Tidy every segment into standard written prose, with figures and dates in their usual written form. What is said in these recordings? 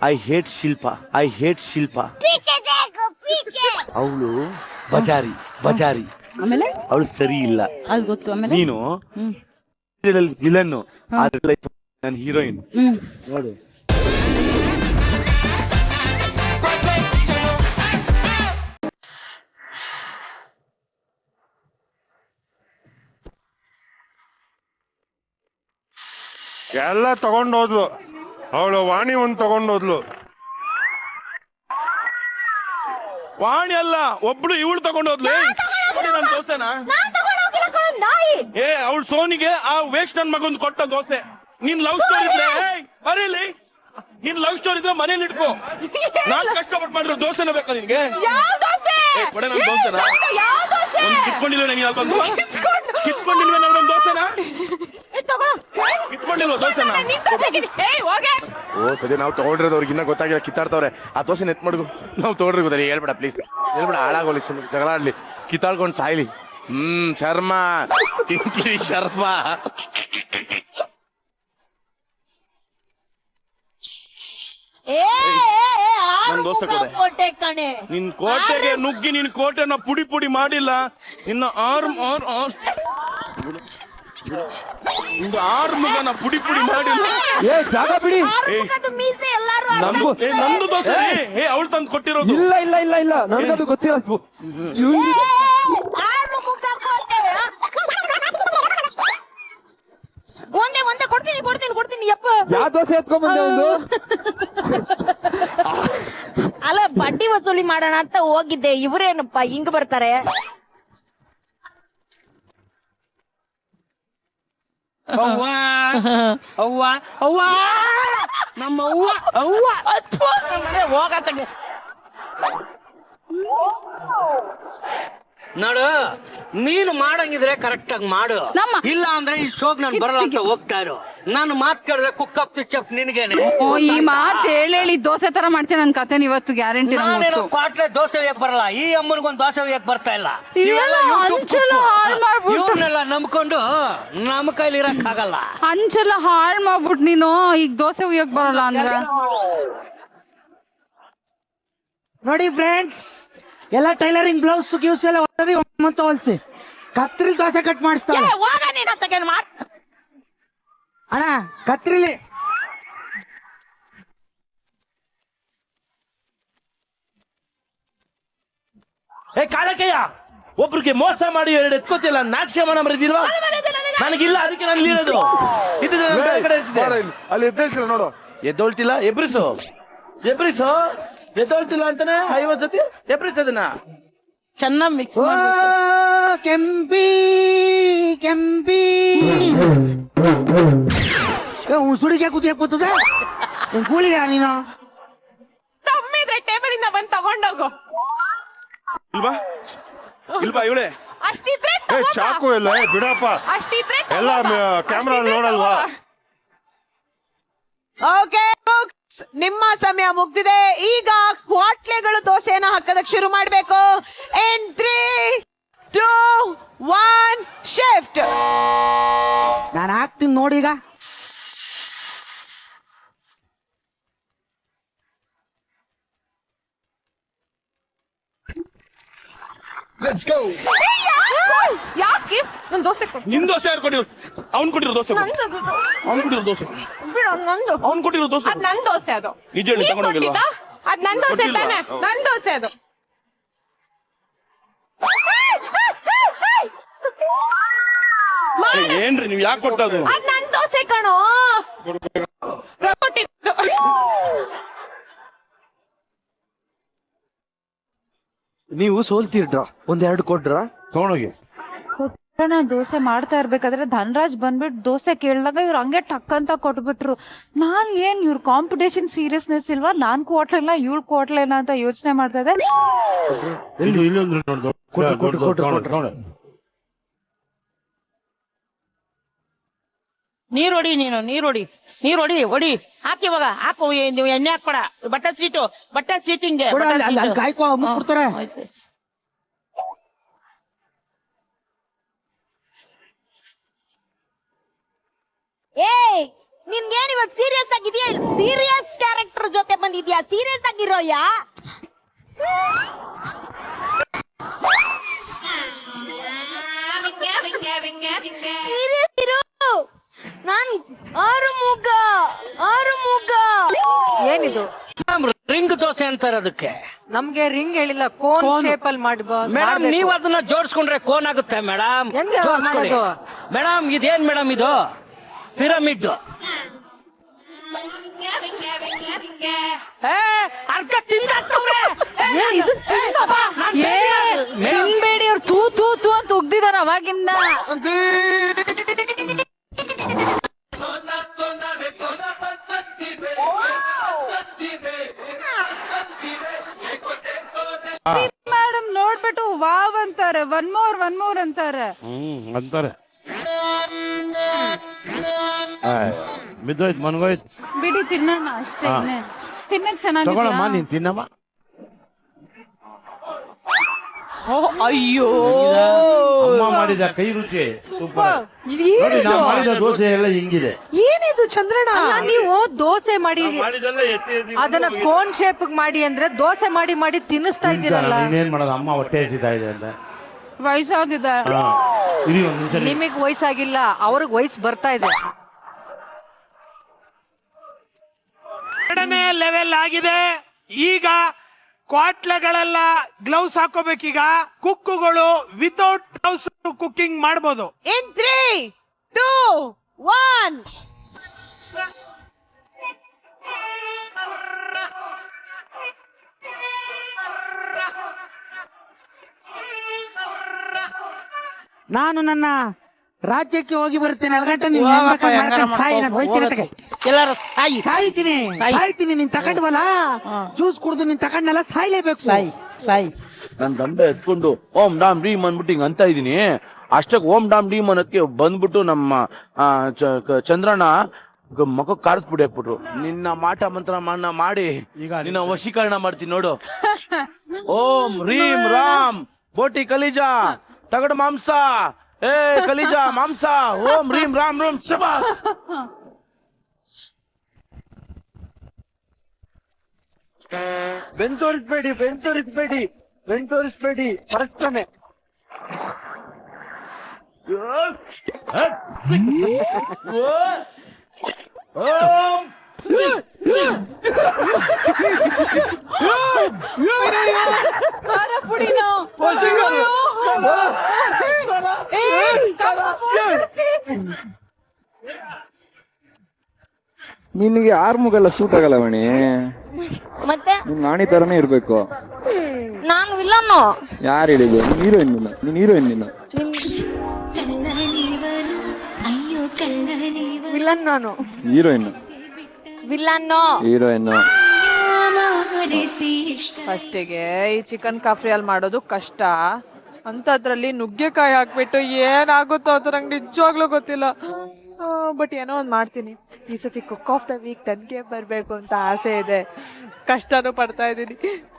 I hate Shilpa. ಅವಳು ಬಜಾರಿ ಆಮೇಲೆ ಅವಳು ಸರಿ ಇಲ್ಲ. ಅದು ಗೊತ್ತು. ಆಮೇಲೆ ನೀನು ವಿಲನ್ನು, ನನ್ನ ಹೀರೋಯಿನ್ ನೋಡು. ಎಲ್ಲ ತಗೊಂಡೋದ್ಲು ಅವಳು. ವಾಣಿ ಒಂದ್ ತಗೊಂಡೋದ್ಲು. ವಾಣಿ ಅಲ್ಲ, ಒಬ್ಳು ಇವಳು ತಗೊಂಡೋದ್ಲು. ನನ್ನ ದೋಸೆನಾ? ಅವಳು ಸೋನಿಗೆ ಆ ವೇಸ್ಟ್ ನನ್ ಮಗಂದು ಕೊಟ್ಟ ದೋಸೆ. ನಿನ್ ಲವ್ ಸ್ಟೋರಿ ಇದ್ರೆ ಬರೀಲಿ, ನಿನ್ ಲವ್ ಸ್ಟೋರಿ ಇದ್ರೆ ಮನೇಲಿ ಇಟ್ಕೋ. ನಾನ್ ಕಷ್ಟಪಟ್ಟು ಮಾಡಿರೋ ದೋಸೆನ ಬೇಕಾ ನಿನ್ಗೆ? ಕೊಡೆ ನನ್ ದೋಸೆನಾ? ಕಿತ್ಕೊಂಡಿಲ್ವ ನೀನ್ ಅಲ್ಲಿ ಬಂದು? ಕಿತ್ಕೊಂಡಿಲ್ವ ನನ್ನ ದೋಸೆನಾ? ಕಿತ್ಕೊಂಡಿಲ್ವ ದೋಸೆನಾ? ಓ ಸರಿ, ನಾವು ತಗೊಂಡಿರೋದು ಅವ್ರಿಗೆ ಇನ್ನ ಗೊತ್ತಾಗಿಲ್ಲ, ಕಿತ್ತಾಡ್ತವ್ರೆ. ಆ ದೋಸೆ ನೆತ್ ಮಾಡ್ಕೊ. ನಾವು ತಗೊಂಡ್ರೆ ಗೊತ್ತಾಗ. ಹೇಳ್ಬೇಡ ಪ್ಲೀಸ್, ಹೇಳ್ಬೇಡ, ಹಾಳಾಗೋಲಿ, ಸುಮ್ಮನೆ ಜಗಳ ಆಡ್ಲಿ, ಕಿತ್ತಾಡ್ಕೊಂಡು ಸಾಯ್ಲಿ. ಶರ್ಮಾ, ಶರ್ಮಾ. ನನ್ ದೋಸೆ ಕೊಡೆ. ನಿನ್ ಕೋಟೆಗೆ ನುಗ್ಗಿ ನಿನ್ ಕೋಟೆನ ಪುಡಿ ಪುಡಿ ಮಾಡಿಲ್ಲ. ಇನ್ನ ಆರ್ಮುಗನ ಪುಡಿ ಪುಡಿ ಮಾಡಿಲ್ಲ. ಜಾಗ ಬಿಡಿ. ನಂದು ದೋಸೆ ಅವಳು ತಂದು ಕೊಟ್ಟಿರೋದು. ಇಲ್ಲ ನನಗದು ಗೊತ್ತಿಲ್ಲ. ಒಂದೇ ಕೊಡ್ತೀನಿ ಯಪ್ಪ. ಯಾವ ದೋಸೆ ಎತ್ಕೊಂಡ್ ಬಂದೆ ಒಂದು? ಅಲ್ಲ, ಬಡ್ಡಿ ವಸೂಲಿ ಮಾಡೋಣ ಅಂತ ಹೋಗಿದ್ದೆ. ಇವ್ರೇನಪ್ಪ ಹಿಂಗ್ ಬರ್ತಾರೆ? ಅವ್ವ ನಮ್ಮ ಅವ್ವ ಹೋಗತ್ತಗೆ ನೋಡು. ನೀನು ಮಾಡಂಗಿದ್ರೆ ಕರೆಕ್ಟ್ ಆಗಿ ಮಾಡು, ಇಲ್ಲ ಅಂದ್ರೆ ಈ ಶೋಕ್ ನಾನು ಬರಲ್ಲ ಅಂತ ಹೋಗ್ತಾ ಇರು. ನಾನು ಮಾತ್ ಕೇಳಿದ್ರೆ ಕುಕ್ಕಪ್ ಚಪ್ ನಿನಗೇನೆ. ಈ ಮಾತ್ ಹೇಳಿ ದೋಸೆ ತರ ಮಾಡ್ತೇನೆ ನನ್ ಕತೆ. ಇವತ್ತು ಗ್ಯಾರಂಟಿ. ಕ್ವಾಟ್ಲೆ ದೋಸೆ ಬೇಕ್ ಬರಲ್ಲ, ಈ ಅಮ್ಮನಿಗೊಂದು ದೋಸೆ ಬೇಕ್ ಬರ್ತಾ ಇಲ್ಲ. ಇವ್ರನ್ನೆಲ್ಲ ನಂಬ್ಕೊಂಡು ನಮ್ಮ ಕೈಲಿ ಇರಕ್ ಆಗಲ್ಲ. ಹಂಚೆಲ್ಲ ಹಾಳ್ ಮಾಡ್ಬಿಟ್ ನೀನು ಈಗ ದೋಸೆ ಉಯ್ಯಕ್ ಬರಲ್ಲ ಅಂದ್ರ. ನೋಡಿ ಫ್ರೆಂಡ್ಸ್, ಎಲ್ಲ ಟೈಲರಿಂಗ್ ಬ್ಲೌಸ್ ಗ್ಯೂಸ್ ಎಲ್ಲ ಹೊಲ್ಸಿ ಕತ್ರಿಲ್ ದೋಸೆ ಕಟ್ ಮಾಡಿಸ್ತಾಳೆ. ಅಣ್ಣ ಕತ್ರಿಲಿ ಕಾಲಕಯ್ಯ, ಒಬ್ರಿಗೆ ಮೋಸ ಮಾಡಿ ಎರಡು ಎತ್ಕೋತಿಲ್ಲ, ನಾಚಿಕೆ ಮಾಡ ಬರೆದಿಲ್ವಾ? ನನಗಿಲ್ಲ, ಅದಕ್ಕೆ ನಾನು ಇರೋದು. ಅಲ್ಲಿ ಎದ್ದೇಳ್ಸಿಲ್ಲ ನೋಡು. ಎದ್ದೋಳ್ತಿಲ್ಲ, ಎಬ್ರಿಸು ಎದ್ದೋಳ್ತಿಲ್ಲ ಅಂತಾನೆ 50 ಸತಿ ಎಬ್ರಿಸೋದನ್ನ ಚೆನ್ನಾಗಿ ಮಿಕ್ಸ್ ಕೆಂಪಿ ಸುಡಿಗೆ ಕೂತದ ಕೂಳಿಗೆ ನೀನು ಟೇಬಲ್ ಇಂದ ಬಂದ್ ತಗೊಂಡೋಗು. ಇಲ್ವಾ ಇವಳೆ? ಅಷ್ಟಿದ್ರೆ ಚಾಕು ಎಲ್ಲ ಬಿಡಪ್ಪ, ಅಷ್ಟಿದ್ರೆ ಎಲ್ಲ ಕ್ಯಾಮ್ರಾ ನೋಡಲ್ವಾ? ಓಕೆ, ನಿಮ್ಮ ಸಮಯ ಮುಗ್ದಿದೆ. ಈಗ ಕ್ವಾಟ್ಲೆಗಳು ದೋಸೆಯನ್ನು ಹಾಕೋದಕ್ಕೆ ಶುರು ಮಾಡಬೇಕು. ಇನ್ 3, 2, 1 ಶಿಫ್ಟ್. ನಾನು ಹಾಕ್ತೀನಿ ನೋಡಿ. ಈಗ ಯಾಕೆ ನನ್ ದೋಸೆ ಕೊಡು. ನಿನ್ ದೋಸೆ ಯಾರು ಕೊಟ್ಟಿರೋದು? ಅವ್ನು ಕೊಟ್ಟಿರೋ ದೋಸೆ. ಅವ್ನು ಕೊಟ್ಟಿರೋ ದೋಸೆ. ಅವ್ನು ಕೊಟ್ಟಿರೋ ದೋಸೆ. ಅದ್ ನನ್ ದೋಸೆ. ಅದು ನಿಜ ಹೇಳಿ, ತಗೊಂಡೋಗಿಲ್ವಾ? ಅದ್ ನನ್ ದೋಸೆ ತಾನೆ, ನನ್ ದೋಸೆ ಅದು. ಏನ್ರಿ ನೀವು ಯಾಕೆ ಕೊಟ್ಟದು? ಅದ್ ನನ್ ದೋಸೆ ಕಣೋ. ನೀವು ಸೋಲ್ತಿರ್ಡ್ರ, ಒಂದೆರಡು ಕೊಟ್ರ ತಗೊಂಡೋಗಿ. ದೋಸೆ ಮಾಡ್ತಾ ಇರ್ಬೇಕಾದ್ರೆ ಧನರಾಜ್ ಬಂದ್ಬಿಟ್ಟು ದೋಸೆ ಕೇಳಿದಾಗ ಇವ್ರು ಹಂಗೆ ಟಕ್ ಅಂತ ಕೊಟ್ಬಿಟ್ರು. ನಾನ್ ಏನ್ ಇವ್ರ ಕಾಂಪಿಟೇಷನ್ ಸೀರಿಯಸ್ನೆಸ್ ಇಲ್ವಾ, ನಾನ್ ಕ್ವಾಟ್ಲೇನ ಇವಳು ಕ್ವಾಟ್ಲೇನ ಅಂತ ಯೋಚನೆ ಮಾಡ್ತಾ ಇದ್ದೆ. ನೀರೊಡಿ, ನೀರೊಡಿ ಹೊಡಿ. ಹಾಕಿ ಇವಾಗ ಹಾಕು, ಎಣ್ಣೆ ಹಾಕ್ಬೇಡ. ಬಟ್ಟೆ ಸೀಟಿಂಗ್ ಕಾಯ್ಕೊ ಕೊಡ್ತಾರೆ. ನಿನ್ಗೇನ್ ಇವತ್ ಸೀರಿಯಸ್ ಆಗಿದ್ಯಾ? ಸೀರಿಯಸ್ ಕ್ಯಾರೆಕ್ಟರ್ ಜೊತೆ ಬಂದಿದ್ಯಾ? ಸೀರಿಯಸ್ ಆಗಿರೋಯಾ? ಸೀರಿಯಸ್ ಇರೋ. ನಾನ್ ಆರುಮುಗ ಏನಿದು? ರಿಂಗ್ ದೋಸೆ ಅಂತಾರೆ ಅದಕ್ಕೆ. ನಮ್ಗೆ ರಿಂಗ್ ಹೇಳಿಲ್ಲ, ಕೋನ್ ಶೇಪ್ ಅಲ್ಲಿ ಮಾಡ್ಬೋದು ಮೇಡಮ್ ನೀವ್ ಅದನ್ನ ಜೋಡಿಸ್ಕೊಂಡ್ರೆ ಕೋನ್ ಆಗುತ್ತೆ ಮೇಡಮ್. ಹೆಂಗೆ ಮಾಡೋದು? ಮೇಡಮ್ ಇದೇನ್ ಮೇಡಮ್ ಇದು? ಪಿರಮಿಡ್. ಅರ್ಕ ತಿನ್ಬೇಡಿ, ಅವ್ರು ತೂ ತೂ ತೂ ಅಂತ ಉಗ್ದಿದಾರ ಅವಾಗಿಂದ. ಮೇಡಮ್ ನೋಡ್ಬಿಟ್ಟು ವಾವ್ ಅಂತಾರೆ, ಒನ್ ಮೋರ್ ಅಂತಾರೆ. ಅಂತಾರೆ ಬಿದ್ದೋಯ್ತು ಮನ್ಗೋಯ್ತು. ಬಿಡಿ ತಿನ್ನೋಣ ಅಷ್ಟೇ. ತಿನ್ನಕ್ ತಗೊಳಮ್ಮ, ಚೆನ್ನಾಗಿ. ನೀನ್ ತಿನ್ನಮ್ಮ. ಅಯ್ಯೋ ಅಮ್ಮ ಮಾಡಿದ ಕೈ ರುಚಿ ಸೂಪರ್. ನೋಡಿ ನಾವು ಮಾಡಿದ ದೋಸೆ ಎಲ್ಲ ಹಿಂಗಿದೆ. ಏನಿದು ಚಂದ್ರಣ್ಣ? ನೀವು ದೋಸೆ ಮಾಡಿ ಮಾಡಿದೆಲ್ಲ ಎತ್ತಿ ಎತ್ತಿ ಅದನ್ನ ಕೋನ್ ಶೇಪ್ ಮಾಡಿ ಅಂದ್ರೆ ದೋಸೆ ಮಾಡಿ ಮಾಡಿ ತಿನ್ನಿಸ್ತಾ ಇದ್ದೀರಲ್ಲ. ನೀನೇನ್ ಮಾಡೋದು, ಅಮ್ಮ ಹೊಟ್ಟೆ ಹಸಿತಾ ಇದೆ ಅಂತ. ವಯಸ್ಸಾಗಿದೆ. ಇರಿ ಒಂದ್ ನಿಮಿಷ. ನಿಮಗ್ ವಯಸ್ಸಾಗಿಲ್ಲ, ಅವ್ರಿಗೆ ವಯಸ್ಸು ಬರ್ತಾ ಇದೆ. ಎರಡನೇ ಲೆವೆಲ್ ಆಗಿದೆ. ಈಗ ಕ್ವಾಟ್ಲೆಗಳೆಲ್ಲ ಗ್ಲೌಸ್ ಹಾಕೋಬೇಕೀಗ. ಕುಕ್ಕುಗಳು ವಿತೌಟ್ ಗ್ಲೌಸ್ ಕುಕ್ಕಿಂಗ್ ಮಾಡಬಹುದು. In 3, 2, 1. ನಾನು ನನ್ನ ರಾಜ್ಯಕ್ಕೆ ಹೋಗಿ ಬರುತ್ತೇನೆ. ಅಲ್ಗಂಟ ನೀನ್ ಸಾಯಿ, ನಾನು ಹೋಯ್ತೀನಿ ತಗೆ. ಎಲ್ಲಾರು ಸಾಯ್ತೀನಿ ನೀನ್ ತಕೊಂಡ್ವಲ್ಲ, ಜ್ಯೂಸ್ ಕುಡ್ದು ನೀನ್ ತಕೊಂಡಲ್ಲ, ಸಾಯ್ಲೇಬೇಕು. ನನ್ ದಂಡ ಎತ್ಕೊಂಡು ಓಂ ಡಾಮ್ ಡೀಮ್ ಅಂದ್ಬಿಟ್ಟು ಹಿಂಗ್ ಅಂತ ಇದೀನಿ. ಅಷ್ಟಕ್ಕೆ ಓಂ ಡಾಮ್ ಡೀಮ್ ಅನ್ನೋದಕ್ಕೆ ಬಂದ್ಬಿಟ್ಟು ನಮ್ಮ ಚಂದ್ರಣ್ಣ ಮಗ ಕಾರಿಸ್ಬಿಡಿ ಹಾಕ್ಬಿಟ್ರು. ನಿನ್ನ ಮಾಟ ಮಂತ್ರ ಮಾಡಿ ಈಗ ನಿನ್ನ ವಶೀಕರಣ ಮಾಡ್ತೀನಿ ನೋಡು. ಓಂ ರೀಂ ರಾಮ್ ಬೋಟಿ ಕಲಿಜಾ ತಗಡು ಮಾಂಸ, ಏ ಕಲಿಜಾ ಮಾಂಸ, ಓಂ ರೀಂ ರಾಮ್ ರಾಮ್ ಶಬಾ. ಬೆಂತೋರಿಸ್ಬೇಡಿ ಬರ್ತನೆ. ನಿನಗೆ ಆರ್ಮುಗೆಲ್ಲ ಸೂಟ್ ಆಗಲ್ಲ ಮಣಿ. ಮತ್ತೆ ನೀನ್ ನಾಣಿ ತರನೇ ಇರ್ಬೇಕು. ನಾನು ವಿಲ್ಲನ್ನು. ಯಾರು ಹೇಳಿದ್ರು? ನೀನ್ ಹೀರೋಯಿನ್ ನೀನು. ವಿಲನ್ ನಾನು. Heroine villain. ಫಸ್ಟಿಗೆ ಈ ಚಿಕನ್ ಕಾಫ್ರಿಯಲ್ಲಿ ಮಾಡೋದು ಕಷ್ಟ, ಅಂತದ್ರಲ್ಲಿ ನುಗ್ಗೆಕಾಯಿ ಹಾಕ್ಬಿಟ್ಟು ಏನಾಗುತ್ತೋ ಅಂತ ನಂಗೆ ನಿಜವಾಗ್ಲೂ ಗೊತ್ತಿಲ್ಲ. ಬಟ್ ಏನೋ ಒಂದು ಮಾಡ್ತೀನಿ. ಈ ಸತಿ ಕುಕ್ ಆಫ್ ದ ವೀಕ್ ನನಗೆ ಬರಬೇಕು ಅಂತ ಆಸೆ ಇದೆ, ಕಷ್ಟನೂ ಪಡ್ತಾ ಇದ್ದೀನಿ.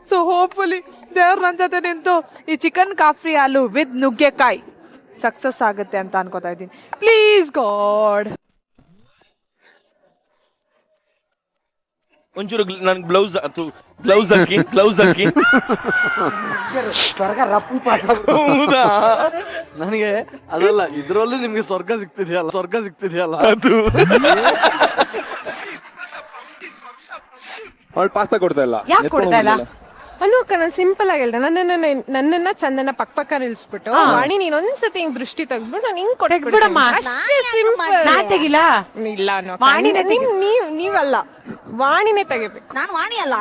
ಸೊ ಹೋಪ್ಫುಲಿ ದೇವ್ರು ನನ್ನ ಜೊತೆ ನಿಂತು ಈ ಚಿಕನ್ ಕಾಫ್ರಿ ಹಾಲು ವಿತ್ ನುಗ್ಗೆಕಾಯಿ ಸಕ್ಸಸ್ ಆಗುತ್ತೆ ಅಂತ ಅನ್ಕೋತಾ ಇದ್ದೀನಿ. Please god. ಒಂಚೂರು ನನ್ಗೆ ಬ್ಲೌಸ್ ಹಾಕಿ ಸ್ವರ್ಗ ರಪ್ಪು ಪಾಸ್. ಹೌದಾ? ನನಗೆ ಅದಲ್ಲ, ಇದ್ರಲ್ಲೂ ನಿಮ್ಗೆ ಸ್ವರ್ಗ ಸಿಗ್ತಿದೆಯಲ್ಲ ಅದು ಅವಳು ಪಾಸ್ತಾ ಕೊಡ್ತಾ ಇಲ್ಲ. ಯಾಕೆ ಕೊಡ್ತಾ ಇಲ್ಲ? ಅಲ್ಲೋಕ ನಾನು ಸಿಂಪಲ್ ಆಗಿ ಹೇಳ್ದೆ, ನನ್ನನ್ನ ಚಂದನ ಪಕ್ಕ ನಿಲ್ಸ್ಬಿಟ್ಟು ವಾಣಿ ನೀನ್ ಒಂದ್ಸತಿ ಹಿಂಗ್ ದೃಷ್ಟಿ ತೆಗ್ದ್ಬಿಟ್ಟು ನಾನು ಹಿಂಗ್ ತೆಗ್ದ್ಬಿಡಮ್ಮ. ಅಷ್ಟೇ ಸಿಂಪಲ್. ನಾನ್ ತೆಗಿಲ್ಲ. ಇಲ್ಲ ಅನ್ನೋ ನೀವಲ್ಲ, ವಾಣಿನೇ ತೆಗಿಬೇಕು. ನಾನು ವಾಣಿ ಅಲ್ಲ,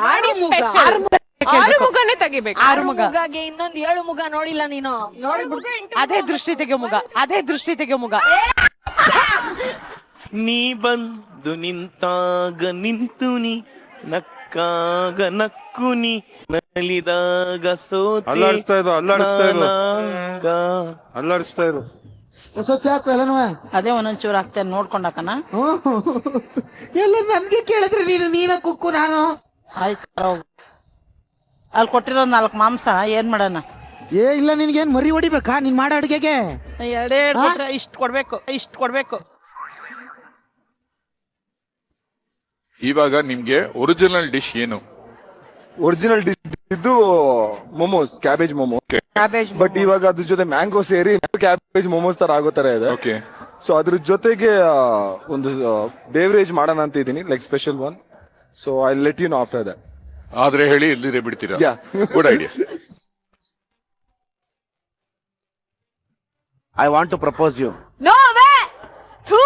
ಆರುಮುಗನೇ ತೆಗಿಬೇಕು. ಆರುಮುಗಗೆ ಇನ್ನೊಂದು 7 ಮುಗ ನೋಡಿಲ್ಲ ನೀನು. ಅದೇ ದೃಷ್ಟಿ ತೆಗೆ ಮುಗ. ನೀ ಬಂದು ನಿಂತಾಗ ನಿಂತು ನೀ ನಕ್ಕಾಗ ನಕ್ಕು ನೀ ನಲಿದಾಗ ಸೋತೆ ಅಲ್ಲಾಡಿಸ್ತಾ ಇರು. ಸೊಸೆ ಹಾಕು ಎಲ್ಲನೂ. ಅದೇ ಒಂದೊಂಚೂರು ಆಗ್ತೇನೆ ನೋಡ್ಕೊಂಡಾಕನ. ಎಲ್ಲ ನನ್ಗೆ ಕೇಳಿದ್ರೆ ನೀನ ಕುಕ್ಕು ನಾನು. ಆಯ್ತು, ಅಲ್ಲಿ ಕೊಟ್ಟಿರೋ 4 ಮಾಂಸ ಏನ್ ಮಾಡೋಣ? ಇಲ್ಲ ನಿನ್ಗೇನ್ ಮರಿ ಹೊಡಿಬೇಕಾ ನೀನ್ ಮಾಡೋ ಅಡ್ಗೆಗೆ? ಎರಡೇ ಇಷ್ಟು ಕೊಡ್ಬೇಕು. ಇವಾಗ ನಿಮ್ಗೆ ಒರಿಜಿನಲ್ ಡಿಶ್ ಏನು? ಒರಿಜಿನಲ್ ಡಿಶ್ ಇದ್ದು ಮೊಮೋಸ್, ಕ್ಯಾಬೇಜ್ ಮೊಮೋ. ಬಟ್ ಇವಾಗ ಅದ್ರ ಜೊತೆ ಮ್ಯಾಂಗೋ ಸೇರಿ ಕ್ಯಾಬೇಜ್ ಮೊಮೋಸ್ ತರ ಆಗೋ ತರ ಇದೆ. ಓಕೆ. ಸೊ ಅದ್ರ ಜೊತೆಗೆ ಒಂದು ಬೇವರೇಜ್ ಮಾಡೋಣ ಅಂತ ಇದೀನಿ, like special one. So I let you know after that. ಆದ್ರೆ ಹೇಳಿ, ಇಲ್ದಿರೆ ಬಿಡ್ತೀರಾ? Yeah. Good idea. I want to propose you. No way. ಥೂ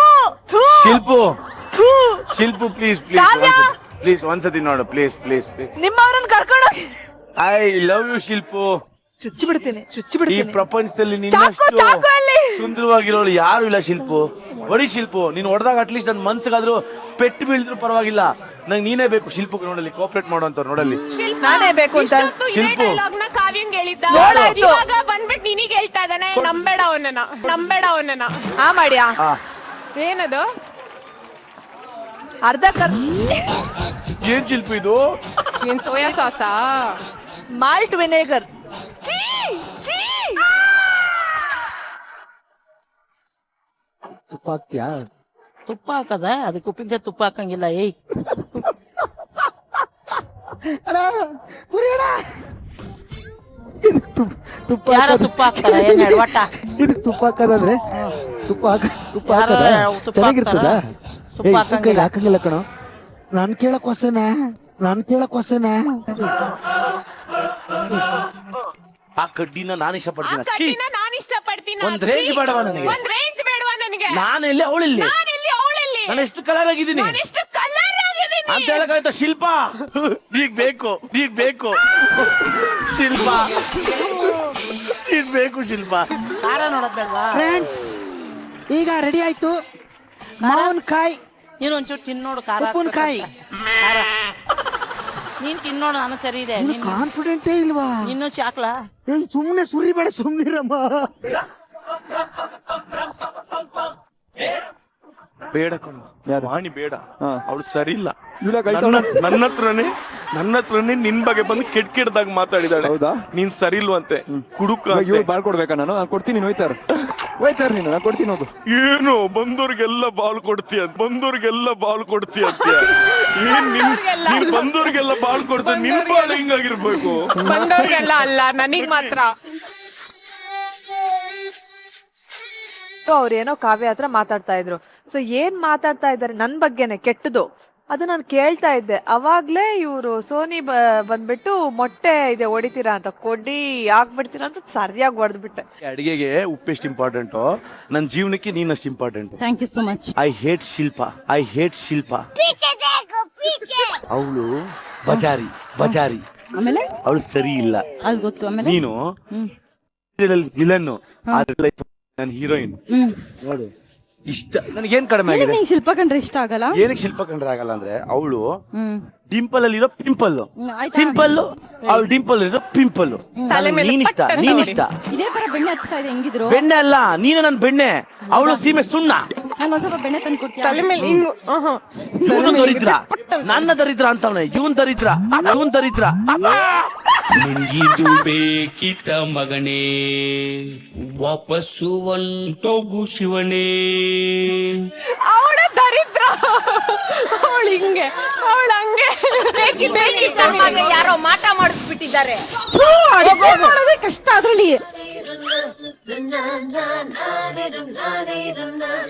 ಥೂ ಶಿಲ್ಪು, ಥೂ. ಶಿಲ್ಪು ಪ್ಲೀಸ್ ಪ್ಲೀಸ್ ಒಂದ್ಸತಿ ನೋಡು ಪ್ಲೀಸ್ ಪ್ಲೀಸ್ ಪ್ಲೀಸ್. ನಿಮ್ಮವ್ರನ್ನ ಕರ್ಕೊಂಡು ಹೋಗಿ. I love you Shilpu. ಚುಚ್ಚಿ ಬಿಡ್ತೀನಿ ಈ ಪ್ರಪಂಚದಲ್ಲಿ ಚಾಕು ಅಲ್ಲಿ. ಸುಂದರವಾಗಿರೋಳು ಯಾರು ಇಲ್ಲ ಶಿಲ್ಪು. ಹೊಡಿ ಶಿಲ್ಪು, ನೀನ್ ಹೊಡೆದಾಗ ಅಟ್ಲೀಸ್ಟ್ ನನ್ ಮನ್ಸಿಗಾದ್ರೂ ಪೆಟ್ಟು ಬೀಳಿದ್ರು ಪರವಾಗಿಲ್ಲ, ನಂಗೆ ನೀನೇ ಬೇಕು ಶಿಲ್ಪು. ನೋಡಲ್ಲಿ ಕೋಆಪರೇಟ್ ಮಾಡುವಂತ ನೋಡಲ್ಲಿ ನಾನೇ ಬೇಕು ಅಂತ ಶಿಲ್ಪು. ಕಾವ್ಯಂಗ್ ಹೇಳಿದ್ದ, ನೋಡಾಯ್ತು. ಇವಾಗ ಬಂದ್ಬಿಟ್ಟು ನಿನಗೆ ಹೇಳ್ತಾ ಇದ್ದಾನೆ, ನಂಬೇಡ ಅವನನ್ನ. ಆ ಮಾಡ್ಯಾ ಏನದು? ಅರ್ಧ ಏನ್ ಶಿಲ್ಪು ಇದು? ಏನ್ ಸೋಯಾ ಸಾಸಾ? Malt vinegar. ತುಪ್ಪ ಹಾಕ್ತೀಯಾ? ತುಪ್ಪ ಹಾಕದ? ಅದಕ್ಕೆ ಉಪ್ಪಿನಕಾಯಿ ತುಪ್ಪ ಹಾಕಂಗಿಲ್ಲ. ಏಯ್ ಅಣ್ಣ, ಉರಿ ಅಣ್ಣ. ಇದಕ್ ತುಪ್ಪ ಯಾರ ತುಪ್ಪ ಹಾಕ್ತಾರ? ಏನ್ ಎಡವಟ್ಟ? ಇದಕ್ ತುಪ್ಪ ಹಾಕದಂದ್ರೆ ತುಪ್ಪ ಹಾಕದ ಯಾರೋ ತುಪ್ಪ ಚೆನ್ನಾಗಿರ್ತದ? ತುಪ್ಪ ಏಯ್, ಹಾಕಂಗಿಲ್ಲ. ಹಾಕಂಗಿಲ್ಲ ಕಣೋ. ನಾನ್ ಕೇಳಕ್ ಹೊಸನ. ಆ ಕಡ್ಡಿನ ನಾನು ಇಷ್ಟಪಡ್ತೀನಿ. ನಾನು ಇಷ್ಟಪಡ್ತೀನಿ. ಒಂದ್ ರೇಂಜ್ ಬೇಡವಾ ನನಗೆ? ಒಂದ್ ರೇಂಜ್ ಬೇಡವಾ ನನಗೆ? ನಾನೆಲ್ಲಿ ಅವಳಿಲ್ಲಿ? ಅವಳಲ್ಲಿ ನಾನು ಎಷ್ಟು ಕಲರ್ ಆಗಿದ್ದೀನಿ ಎಷ್ಟು ಕಲರ್ ಆಗಿದ್ದೀನಿ ಅಂತ ಹೇಳಕ್ಕಾಯ್ತಾ? ಶಿಲ್ಪ ಈಗ ಬೇಕು ಶಿಲ್ಪ, ಈಗ ಬೇಕು ಶಿಲ್ಪ. ಖಾರ ನೋಡೋದ್ ಬೇಡ್ವಾ? ಫ್ರೆಂಡ್ಸ್, ಈಗ ರೆಡಿ ಆಯ್ತು. ಮಾವಿನಕಾಯಿ, ನೀನು ಒಂಚೂರು ತಿನ್ನೋಡು ಖಾರ. ಉಪ್ಪಿನಕಾಯಿ. ಖಾರ ನೀನ್ ತಿನ್ನೋಡು. ನಾನು ಸರಿ ಇದೆ. ಕಾನ್ಫಿಡೆಂಟೇ ಇಲ್ವಾ? ಇನ್ನು ಚಾಕ್ಲಾ? ಸುಮ್ನೆ ಸುರಿಬೇಡ, ಸುಮ್ನಿರಮ್ಮ. ಬೇಡ ಕಣ, ವಾಣಿ ಬೇಡ, ಅವಳು ಸರಿ ಇಲ್ಲ. ನನ್ನ ನನ್ನ ಹತ್ರನೇ ನಿನ್ ಬಗ್ಗೆ ಬಂದು ಕೆಟ್ಟದಾಗ ಮಾತಾಡಿದಾಳೆ. ಹೌದಾ? ನೀನ್ ಸರಿ ಇಲ್ವಂತೆ, ಕುಡುಕ. ಬಾಳ್ಕೊಡ್ಬೇಕಾ ನಾನು? ಕೊಡ್ತೀನಿ, ಹೋಯ್ತಾರ ನೀನು, ನಾನು ಕೊಡ್ತೀನಿ ಹೋಗು. ಏನು ಬಂದವ್ರಿಗೆಲ್ಲ ಬಾಲ್ ಕೊಡ್ತೀಯ ಅಂತ ಏನ್ ನೀನ್ ಬಂದವ್ರಿಗೆಲ್ಲ ಬಾಲ್ ಕೊಡ್ತೀಯ? ನಿನ್ ಬಾಲ್ ಹಿಂಗಾಗಿರ್ಬೇಕು. ಬಂದವ್ರಿಗೆಲ್ಲ ಅಲ್ಲ, ನನಗ್ ಮಾತ್ರ. ಅವ್ರೇನೋ ಕಾವ್ಯ ಹತ್ರ ಮಾತಾಡ್ತಾ ಇದ್ರು. ಸೊ ಏನ್ ಮಾತಾಡ್ತಾ ಇದಾರೆ ನನ್ ಬಗ್ಗೆನೆ ಕೆಟ್ಟದು, ಅದು ನಾನು ಕೇಳ್ತಾ ಇದ್ದೆ. ಅವಾಗ್ಲೇ ಇವ್ರು ಸೋನಿ ಬಂದ್ಬಿಟ್ಟು ಮೊಟ್ಟೆ ಇದೆ ಹೊಡಿತೀರಾ ಅಂತ, ಕೊಡಿ ಹಾಕ್ಬಿಡ್ತೀರಾ ಅಂತ ಸರಿಯಾಗಿ ಹೊಡೆದ್ಬಿಟ್ಟೆ. ಅಡಿಗೆಗೆ ಉಪ್ಪು ಎಷ್ಟು ಇಂಪಾರ್ಟೆಂಟು, ನನ್ನ ಜೀವನಕ್ಕೆ ನೀನಷ್ಟು important. Thank you so much. I hate Shilpa. ಅವಳು ಬಜಾರಿ, ಆಮೇಲೆ ಅವಳು ಸರಿ ಇಲ್ಲ, ಅದು ಗೊತ್ತು. ಆಮೇಲೆ ನೀನು ವಿಲನ್ನು, ನನ್ನ ಹೀರೋಯಿನ್. ನೋಡು ಇಷ್ಟ ನನಗೇನ್ ಕಡಿಮೆ ಆಗಿದೆ? ಶಿಲ್ಪ ಕಂಡ್ರೆ ಇಷ್ಟ ಆಗಲ್ಲ. ಏನಕ್ಕೆ ಶಿಲ್ಪ ಕಂಡ್ರೆ ಆಗಲ್ಲ ಅಂದ್ರೆ, ಅವಳು ಡಿಂಪಲ್ ಅಲ್ಲಿ ಇರೋ ಪಿಂಪಲ್ ಸಿಂಪಲ್, ಅವಳು ಡಿಂಪಲ್ ಇರೋ ಪಿಂಪಲ್. ನೀನಿಷ್ಟ ಇದೇ ತರ ಬೆಣ್ಣೆ ಹಚ್ತಾ ಇದೆ ಹೆಂಗಿದ್ರು. ಬೆಣ್ಣೆ ಅಲ್ಲ, ನೀನು ನನ್ನ ಬೆಣ್ಣೆ, ಅವಳು ಸೀಮೆ ಸುಣ್ಣ. ನಂಗೆ ಒಂದ್ ಸ್ವಲ್ಪ ಬೆಣ್ಣೆ ತಂದು ಕೊಡ್ತೀಯ? ತಲೆ ಮೇಲೆ ಹಿಂಗು. ಇವನು ದರಿದ್ರ, ನನ್ನ ದರಿದ್ರ ಅಂತವನೆ. ಇವನ್ ದರಿದ್ರ. ನಿಂಗಿದು ಬೇಕಿತ ಮಗನೇ, ವಾಪಸ್ಸು ಒಂಟೋಗು ಶಿವನೇ. ಅವಳ ದರಿದ್ರ, ಅವಳು ಹಿಂಗೆ, ಅವಳು ಹಂಗೆ. ಯಾರೋ ಮಾಟ ಮಾಡಿಸ್ಬಿಟ್ಟಿದ್ದಾರೆ. ಕಷ್ಟ ಅದ್ರಲ್ಲಿ.